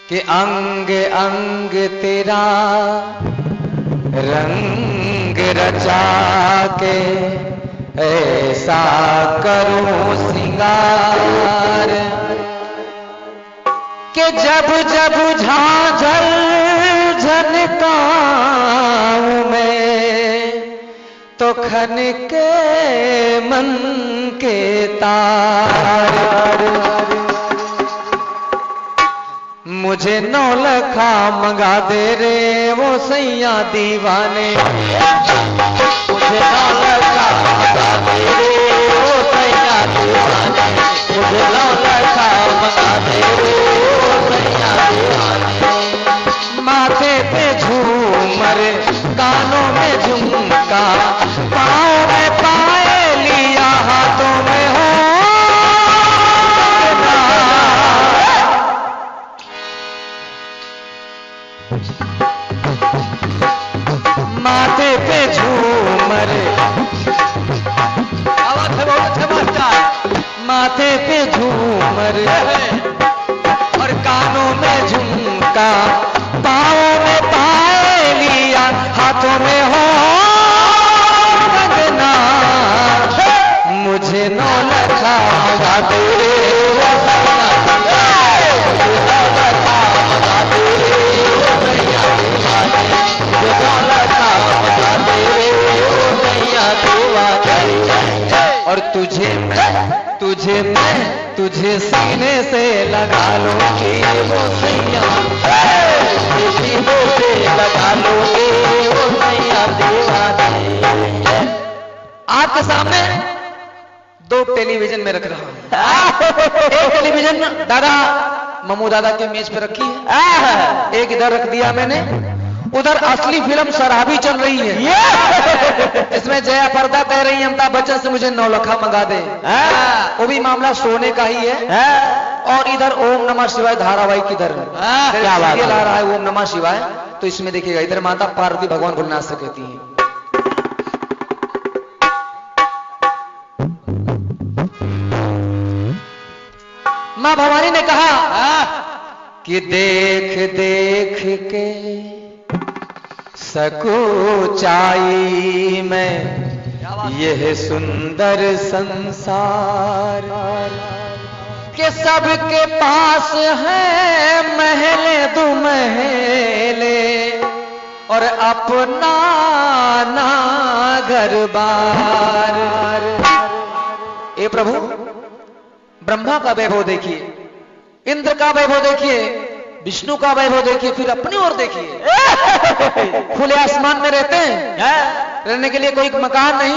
कि अंग अंग तेरा रंग रचा के ऐसा करूं सिंगार कि जब जब झांझर झनकाऊं मैं तो खन के मन के तार। मुझे 9 लखा मंगा दे रे वो सैया दीवाने, मुझे 9 लखा मंगा दे रे वो सैया दीवाने, मुझे 9 लखा मंगा दे रे वो सैया दीवाने। माथे पे झूमर, कानों में झुमका, पाँव में पायलिया, हाथों में हो माथे पे झूमर, आवाज है बहुत अच्छा मास्टर, माथे पे झूमर और कानों में झुमका, पाँवों में पायलिया, हाथों में हो कंगना। मुझे 9 लखा मंगा दे रे वो सैया दीवाने, मुझे 9 लखा मंगा दे रे वो सैया दीवाने, मुझे 9 लखा मंगा दे रे वो सैया दीवाने। और तुझे मैं तुझे सीने से लगा लूंगी वो सैया, सीने से लगा लूंगी वो सैया दीवाने। आपके सामने 2 टेलीविजन में रख रहा हूं। एक टेलीविजन दादा ममू दादा के मेज पे रखी है, एक इधर रख दिया मैंने, उधर असली फिल्म शराबी चल रही है, इसमें जया पर्दा कह रही है अमिताभ बच्चन से मुझे 9 लखा मंगा दे, वो भी मामला सोने का ही है। और इधर ओम नमः शिवाय धारावाहिक इधर क्या बात ला रहा है ओम नमः शिवाय, तो इसमें देखिएगा इधर माता पार्वती भगवान भोलेनाथ से कहती है, मां भवानी ने कहा कि देख देख के सकुचाई में यह सुंदर संसार के सबके पास है महले दुमहले और अपना ना घर बार। ए प्रभु, ब्रह्मा का वैभव देखिए, इंद्र का वैभव देखिए, विष्णु का वैभव देखिए, फिर अपनी ओर देखिए। खुले आसमान में रहते हैं, रहने के लिए कोई मकान नहीं,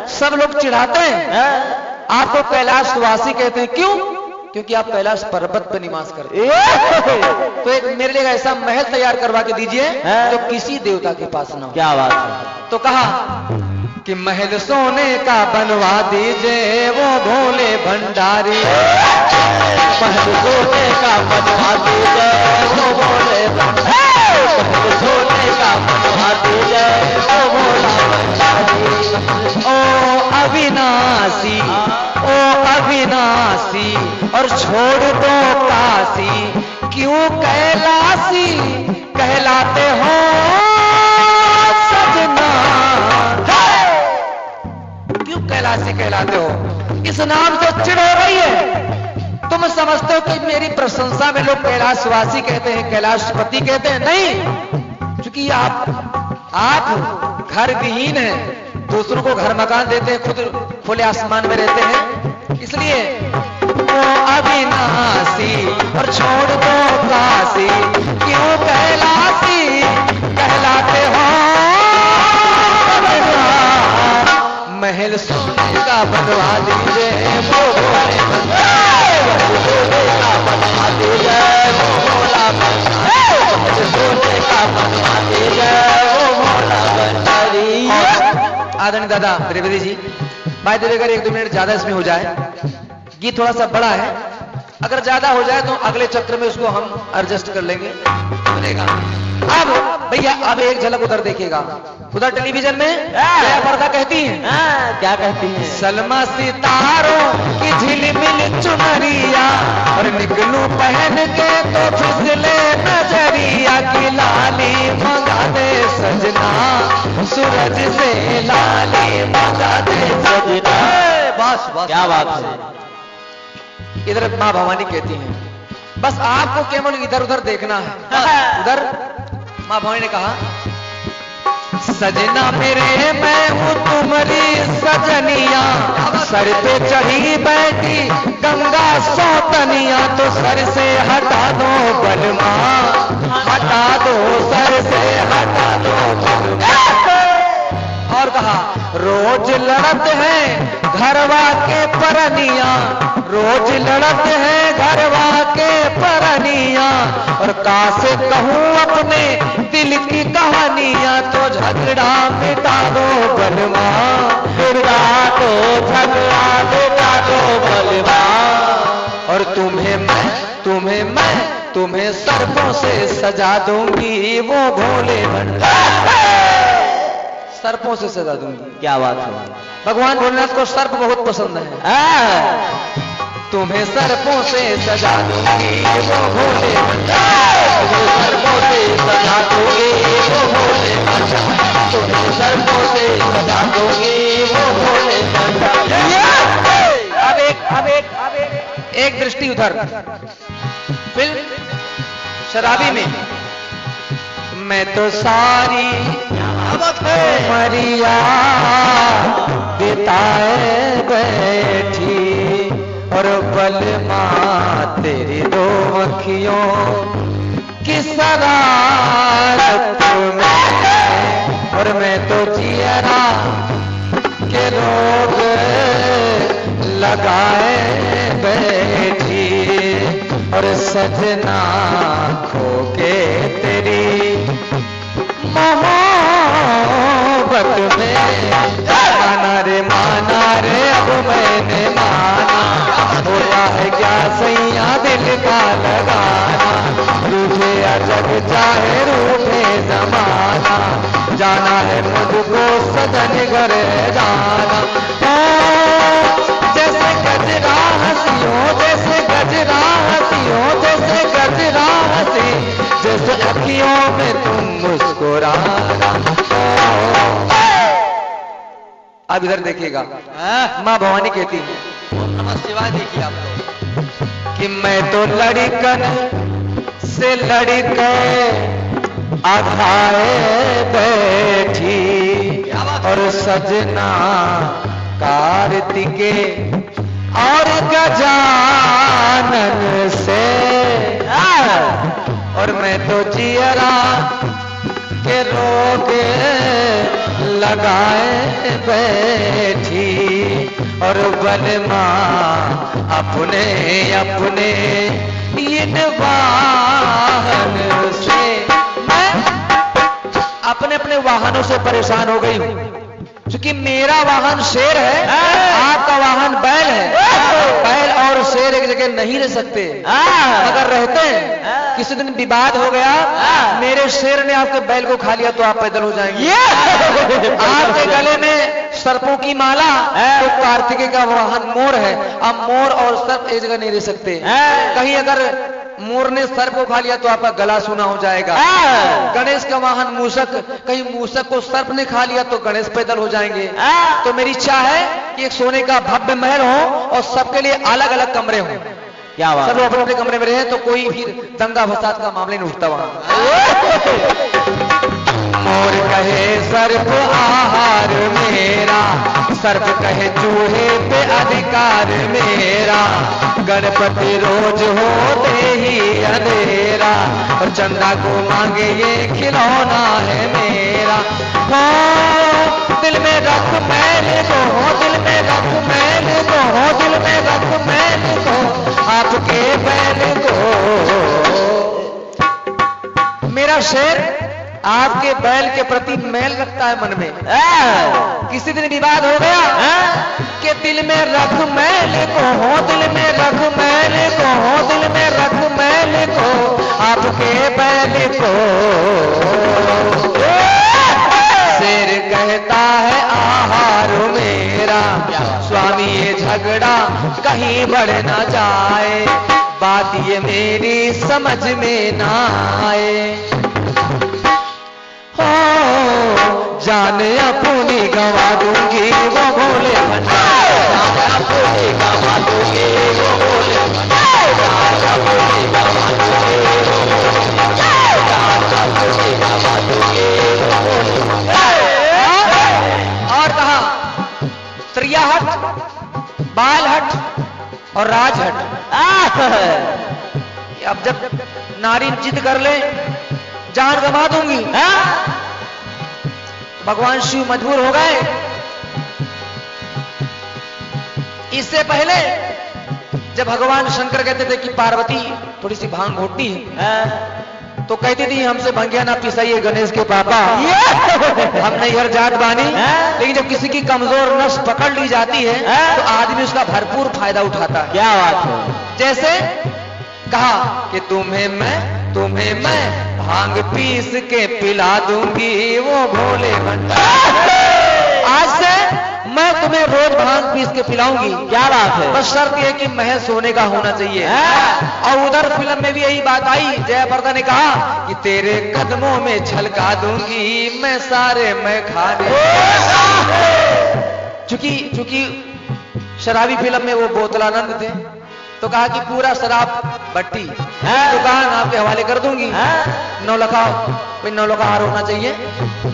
सब लोग चिढ़ाते हैं। आपको कैलाशवासी कहते हैं, क्यों? क्योंकि आप कैलाश पर्वत पर निवास करते हैं। तो एक मेरे लिए ऐसा महल तैयार करवा के दीजिए जो किसी देवता के पास ना हो। क्या बात है। तो कहा कि महल सोने का बनवा दीजिए वो भोले भंडारी, महल सोने का बनवा दीजिए वो भोले भंडारी, महल सोने का बनवा दीजिए वो भोला भंडारी। ओ अविनाशी, ओ अविनाशी और छोड़ दो काशी, क्यों कैलाशी कहलाते हो सजना, क्यों कैलाशी कहलाते हो? इस नाम से चिढ़ हो रही है। तुम समझते हो कि मेरी प्रशंसा में लोग कैलाशवासी कहते हैं, कैलाशपति कहते हैं? नहीं, क्योंकि आप घर विहीन हैं, दूसरों को घर मकान देते हैं, खुद खुले आसमान में रहते हैं, इसलिए वो अविनाशी और छोड़ दो काशी, क्यों कैलाशी कहलाते हो महल सोने का बनवा दीजिए वो भोले भंडारी, सोने का बनवा दीजिए वो भोला भंडारी, सोने का बनवा दीजिए वो भोला भंडारी। आदरणीय दादा त्रिवेदी जी, भाई देवे अगर 1-2 मिनट ज्यादा इसमें हो जाए, गीत थोड़ा सा बड़ा है, अगर ज्यादा हो जाए तो अगले चक्र में उसको हम एडजस्ट कर लेंगे, बनेगा। अब भैया अब एक झलक उधर देखिएगा, उधर टेलीविजन में जया पर्दा कहती है, क्या कहती है? सलमा सितारों की झिलमिल चुनरिया और निकलू पहन के तो फिसले सूरज से लाली बजा दे सजना। बस बस, क्या बात है। इधर माँ भवानी कहती हैं बस आपको केवल इधर उधर देखना है। उधर माँ भवानी ने कहा सजना मेरे मैं हूँ तुम्हारी सजनिया, सर पे चढ़ी बैठी गंगा सौतनिया, तो सर से हटा दो बलमा, हटा दो सर से हटा दो बलमा। और कहा रोज लड़त है घरवा के परनिया, रोज लड़त है घरवा के परनिया, और कासे कहूँ अपने दिल की कहानियां, तो झगड़ा मिटा दो बलवा, दुर्गा को झगड़ा मिटा दो बलवा। और तुम्हें सर्पों से सजा दूंगी वो भोले भंडार, सर्पों से सजा दूंगी। क्या बात है। भगवान भोलेनाथ को सर्प बहुत पसंद है। तुम्हें सर्पों से सजा दूंगी वो भोले भंडार, तुम्हें सर्पों से सजा दूंगी वो भोले भंडार, तुम्हें सर्पों से सजा दूंगी वो भोले भंडार। अब एक दृष्टि उधर फिल्म शराबी में मैं तो सारी मरिया बिताए बैठी, और बलमा तेरी दो अखियों की शरारत में, और मैं तो जियरा के रोग लगाए बैठी, और सजना खो के तेरी मोहब्बत में माना रे अब मैंने माना, होता है क्या सैया दिल का लगाना, रूठे जग चाहे रूठे जमाना, जाना है मुझको सजन घर जाना। जैसे गजरा हंसियों, जैसे गजरा हंसियों, जैसे गजरा हंसी, जैसे अखियों में तुम मुस्कुराना। अब इधर देखिएगा माँ भवानी कहती है ओम नमः शिवाय। देखिए आपको कि मैं तो लड़कन से लड़के आघाए बैठी, और सजना कार्तिके और गजानन से, और मैं तो जियरा के रोग लगाए बैठी, और बलमा अपने अपने इन वाहन से, मैं अपने अपने वाहनों से परेशान हो गई हूं, क्योंकि मेरा वाहन शेर है, आपका वाहन बैल है। बैल और शेर एक जगह नहीं रह सकते, अगर रहते हैं किसी दिन विवाद हो गया, मेरे शेर ने आपके बैल को खा लिया तो आप पैदल हो जाएंगे। आपके गले में सर्पों की माला, तो कार्तिकेय का वाहन मोर है। अब मोर और सर्प एक जगह नहीं रह सकते, कहीं अगर मोर ने सर्प को खा लिया तो आपका गला सूना हो जाएगा। गणेश का वाहन मूषक, कहीं मूषक को सर्प ने खा लिया तो गणेश पैदल हो जाएंगे। तो मेरी इच्छा है कि एक सोने का भव्य महल हो और सबके लिए अलग अलग कमरे हों। क्या बात, सब अपने अपने कमरे में रहे तो कोई फिर दंगा फसाद का मामले नहीं उठता वहां। मोर कहे सर्प आहार मेरा, सर्प कहे चूहे पे अधिकार मेरा, गणपति रोज होते ही अंधेरा, और चंदा को मांगे ये खिलौना है मेरा। हो दिल में रख मैल को, दिल में रख मैल को, दिल में रख मैल को, आपके बैल को। मेरा शेर आपके बैल के प्रति मैल रखता है मन में। किसी दिन विवाद हो गया कि दिल में रख मैल को, दिल में रख मैल को, दिल में रख मैल को, आपके बैल को। शेर कहता है आहार मेरा, स्वामी ये झगड़ा कहीं बढ़ ना जाए, बात ये मेरी समझ में ना आए। जान अपनी गंवा दूंगी वो भोले भंडारी, जान अपनी गंवा दूंगी वो भोले भंडारी, जान अपनी गंवा दूंगी वो भोले भंडारी, जान अपनी गंवा दूंगी वो भोले भंडारी। और कहा त्रियाहट, बालहट और राजहट। अब जब नारी जिद कर ले जान गंवा दूंगी, भगवान शिव मजबूर हो गए। इससे पहले जब भगवान शंकर कहते थे कि पार्वती थोड़ी सी भांग घोटनी है, तो कहती थी हमसे भंगिया ना पिसाइए गणेश के पापा, हम नैहर जात बानी। लेकिन जब किसी की कमजोर नस पकड़ ली जाती है तो आदमी उसका भरपूर फायदा उठाता है। क्या बात है। जैसे कहा कि तुम्हें मैं भांग पीस के पिला दूंगी वो भोले भंडारी, आज से मैं तुम्हें रोज भांग पीस के पिलाऊंगी। क्या बात है। बस शर्त यह कि महल सोने का होना चाहिए। और उधर फिल्म में भी यही बात आई, जयाप्रदा ने कहा कि तेरे कदमों में छलका दूंगी मैं सारे मैं खाने। चूंकि शराबी फिल्म में वो बोतलानंद थे, तो कहा कि पूरा शराब भट्टी दुकान आपके हवाले कर दूंगी, 9 लाख हार होना चाहिए।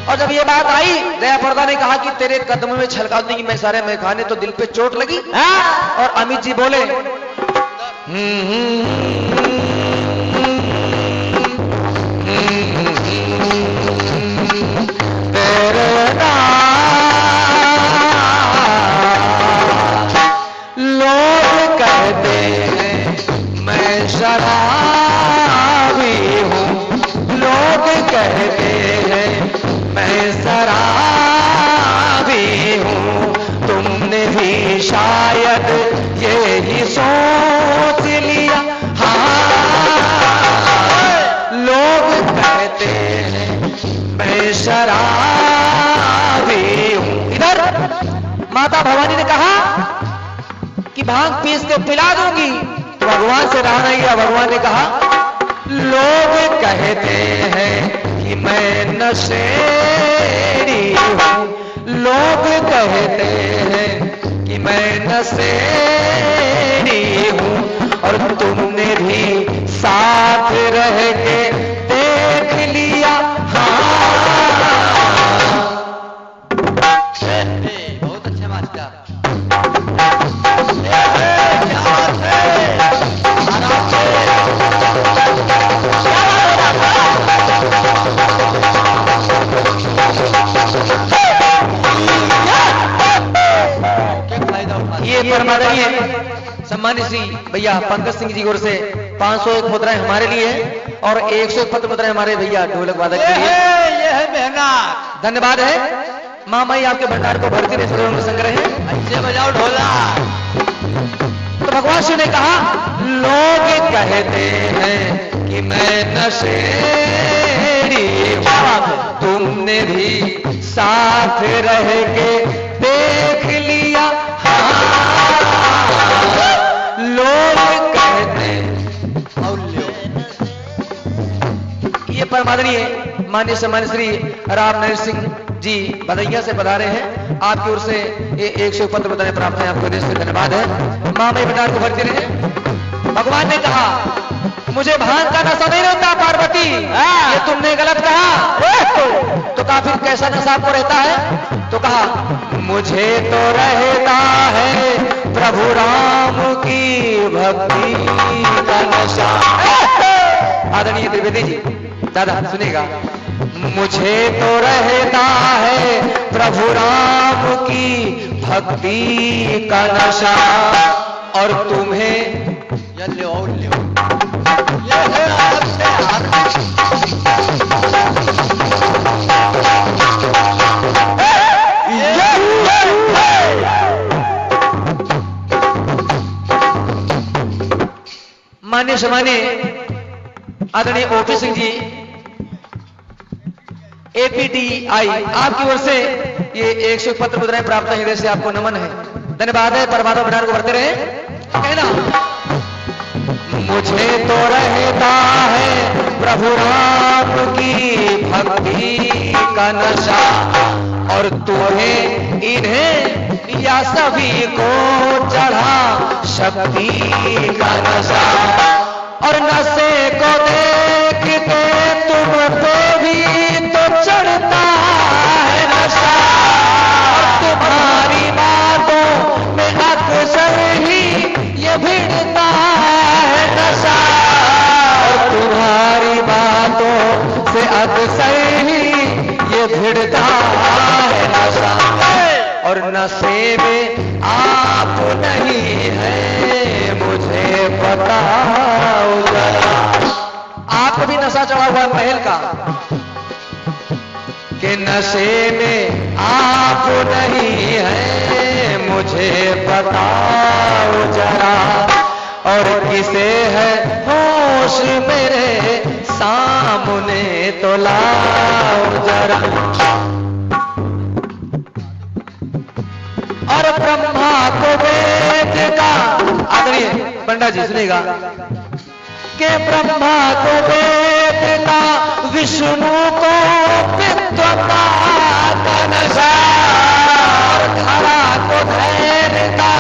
और जब ये बात आई, दयाप्रदा ने कहा कि तेरे कदमों में छलका दूंगी मैं सारे मैं खाने, तो दिल पे चोट लगी। और अमित जी बोले लोग कहते हैं मैं शराबी हूँ, लोग कहते हैं मैं शराबी हूँ, तुमने भी शायद यही सोच लिया। हाँ, लोग कहते हैं मैं शराबी हूँ। इधर माता भवानी ने कहा कि भांग पीस के पिला दूंगी, तो भगवान से रहा नहीं गया। भगवान ने कहा लोग कहते हैं कि मैं नशेड़ी हूं, लोग कहते हैं कि मैं नशेड़ी हूं, और तुमने भी साथ रह के देख लिया। हाँ, बहुत अच्छे मास्टर। ये परमादरणीय सम्मानित श्री भैया पंकज सिंह जी की ओर से 501 मुद्राएं हमारे लिए और 101 पत्र मुद्राएं हमारे भैया ढोलक वादक के लिए। ये है मेहनत। धन्यवाद है। माँ माई आपके भंडार को भरती ने संग्रह है। अच्छे बजाओ ढोला। तो भगवान शिव ने कहा लोग कहते हैं कि मैं नशेड़ी हूं, तुमने भी साथ रह के देख लिया। हाँ, लोग कहते हैं। ये परमादरणीय माननीय सम्मानित श्री राम नरेश सिंह जी बधैया से पधारे हैं। आपकी ओर से ये 101 पत्र मुद्राएं प्राप्त है, आपको से धन्यवाद है। माँ मैं भंडार को भरती रहे। भगवान ने कहा मुझे भांग का नशा नहीं रहता पार्वती, ये तुमने गलत कहा। तो कहा फिर कैसा नशा आपको रहता है? तो कहा मुझे तो रहता है प्रभु राम की भक्ति का नशा। आदरणीय त्रिवेदी जी दादा सुनेगा, मुझे तो रहता है प्रभु राम की भक्ति का नशा, और तुम्हें मान्य सम्मान्य आदरणीय ओपी सिंह जी APTI आपकी ओर से ये 101 पत्र मुद्राएं प्राप्त है, हृदय से आपको नमन है। धन्यवाद है। परमात्मा भंडार को भरते रहे। कहना मुझे तो रहता है प्रभु राम की भक्ति का नशा, और तुम्हें इन्हें या सभी को चढ़ा शक्ति का नशा। और नशे को देख के तुम पे भी तो चढ़ता है नशा, और तुम्हारी बातों में अक्सर ही ये भिड़ता है नशा, और तुम्हारी बातों से अक्सर ही ये भिड़ता है नशा। और नशे में आप नहीं है मुझे बताओ जरा। आप भी नशा चढ़ा हुआ है महल का, कि नशे में आप नहीं है मुझे बताओ जरा, और किसे है होश मेरे सामने तो लाओ जरा। और ब्रह्मा को वेद का, आदरणीय पंडा जी सुनिएगा, कि ब्रह्मा को वेद का, विष्णु को विद्वता का नशा, और धरा को धैर्य का,